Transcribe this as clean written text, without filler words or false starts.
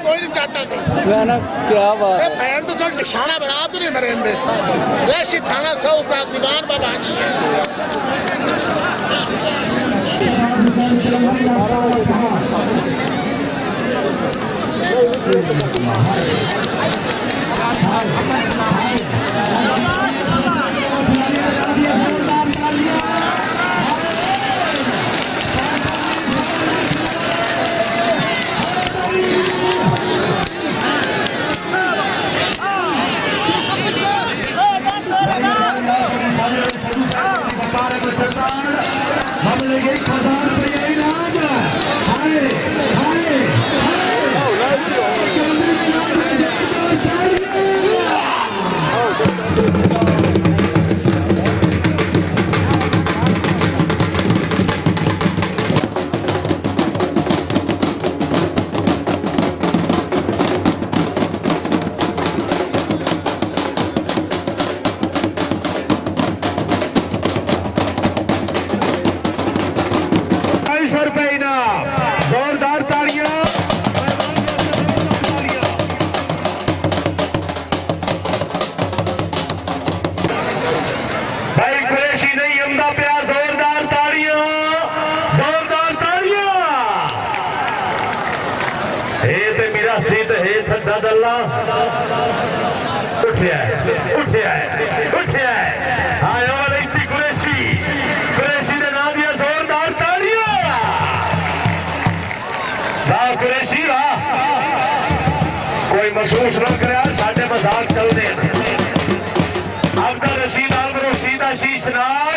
कोई नहीं चाहता नहीं ना क्या बात है। भैन तो थोड़ा निशाना बना तो नहीं मरेंदे वैसी थाना सौ का दीवान बाबा जी है। जोरदार तालियां। भाई कुरैशी नहीं हमदा प्यार जोरदार तालियां जोरदार तालियां। हे ते मेरा सीत हे सदा दल्ला उठिया उठिया उठिया आयो वाली कुरैशी कुरैशी दे नाम दिया जोरदार तालियां। कुरैशी कोई महसूस न करे साढ़े मजाक चलते हैं। अब तो रशीद आलम रशीद आशीष नाम